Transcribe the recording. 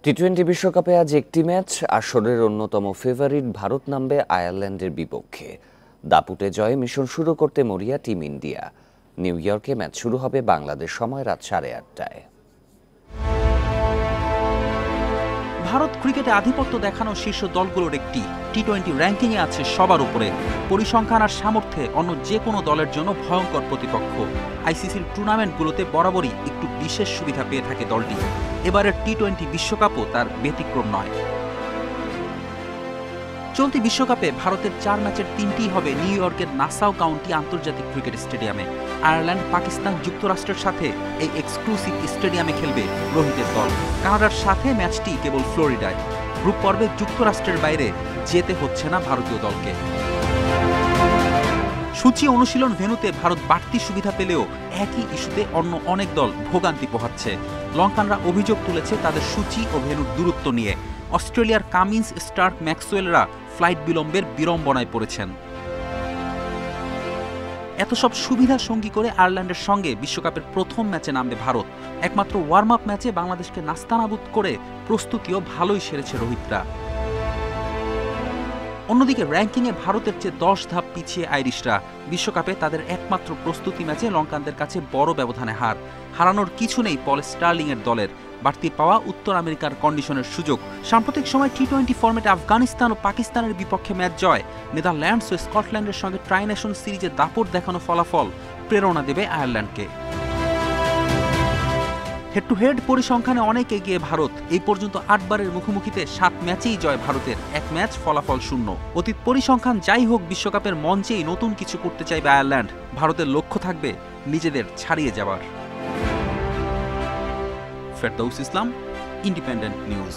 টি-20 বিশ্বকাপে আজ একটি ম্যাচ। আসরের অন্যতম ফেভারিট ভারত নামবে আয়ারল্যান্ডের বিপক্ষে। দাপুটে জয়ে মিশন শুরু করতে মরিয়া টিম ইন্ডিয়া। নিউ ইয়র্কে ম্যাচ শুরু হবে বাংলাদেশ সময় রাত 8:30টায়। ভারত ক্রিকেটে আধিপত্য দেখানো শীর্ষ দলগুলোর একটি। টি-20 র্যাঙ্কিংয়ে আছে সবার উপরে। পরিসংখ্যান আর সামর্থ্যে অন্য যে কোনো দলের জন্য ভয়ঙ্কর প্রতিপক্ষ। আইসিসির টুর্নামেন্টগুলোতে বরাবরই একটু বিশেষ সুবিধা পেয়ে থাকে দলটি। এবারের টি-20 বিশ্বকাপও তার ব্যতিক্রম নয়। চলতি বিশ্বকাপে ভারতের 4 ম্যাচের 3টিই হবে নিউ ইয়র্কের নাসাউ কাউন্টি আন্তর্জাতিক ক্রিকেট স্টেডিয়ামে। আয়ারল্যান্ড, পাকিস্তান, যুক্তরাষ্ট্রের সাথে এই এক্সক্লুসিভ স্টেডিয়ামে খেলবে রোহিতের দল। কানাডার সাথে ম্যাচটি কেবল ফ্লোরিডায়। গ্রুপ পর্বে যুক্তরাষ্ট্রের বাইরে যেতে হচ্ছে না ভারতীয় দলকে। সূচি অনুশীলন ভেন্যুতে ভারত বাড়তি সুবিধা পেলেও একই ইস্যুতে অন্য অনেক দল ভোগান্তি পোহাচ্ছে। লঙ্কানরা অভিযোগ তুলেছে তাদের সূচি ও ভেন্যুর দূরত্ব নিয়ে। অস্ট্রেলিয়ার কামিন্স, স্টার্ক, ম্যাক্সওয়েলরা ফ্লাইট বিলম্বের বিড়ম্বনায় পড়েছেন। এত সব সুবিধা সঙ্গী করে আয়ারল্যান্ডের সঙ্গে বিশ্বকাপের প্রথম ম্যাচে নামবে ভারত। একমাত্র ওয়ার্ম আপ ম্যাচে বাংলাদেশকে নাস্তানাবুদ করে প্রস্তুতিও ভালোই সেরেছে রোহিতরা। অন্যদিকে র্যাঙ্কিংয়ে ভারতের চেয়ে 10 ধাপ পিছিয়ে আইরিশরা। বিশ্বকাপে তাদের একমাত্র প্রস্তুতি ম্যাচে লঙ্কানদের কাছে বড় ব্যবধানে হার। হারানোর কিছু নেই পল স্টার্লিংয়ের দলের। বাড়তি পাওয়া উত্তর আমেরিকার কন্ডিশনের সুযোগ। সাম্প্রতিক সময় টি-20 ফরম্যাটে আফগানিস্তান ও পাকিস্তানের বিপক্ষে ম্যাচ জয়, নেদারল্যান্ডস ও স্কটল্যান্ডের সঙ্গে ট্রাই নেশন সিরিজে দাপট দেখানো ফলাফল প্রেরণা দেবে আয়ারল্যান্ডকে। হেড টু হেড পরিসংখ্যানে অনেক এগিয়ে ভারত। এই পর্যন্ত 8 বারের মুখোমুখিতে 7 ম্যাচেই জয় ভারতের, 1 ম্যাচ ফলাফল শূন্য। অতীত পরিসংখ্যান যাই হোক, বিশ্বকাপের মঞ্চেই নতুন কিছু করতে চাইবে আয়ারল্যান্ড। ভারতের লক্ষ্য থাকবে নিজেদের ছাড়িয়ে যাওয়ার। ফেরদৌস ইসলাম, ইন্ডিপেন্ডেন্ট নিউজ।